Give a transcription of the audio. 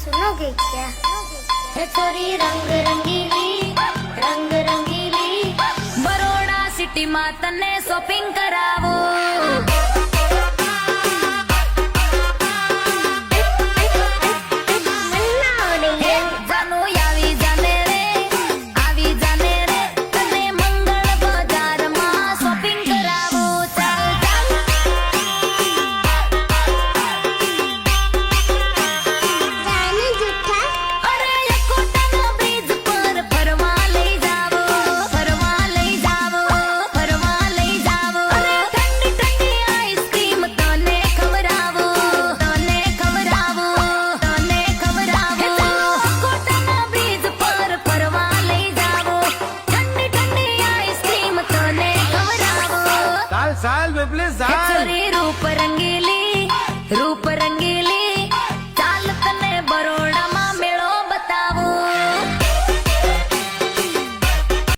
सुनो गे क्या है छोरी रंग रंगीली बरोड़ा सिटी में तने शॉपिंग करावो साल में प्लीज रूप रंगीली रूप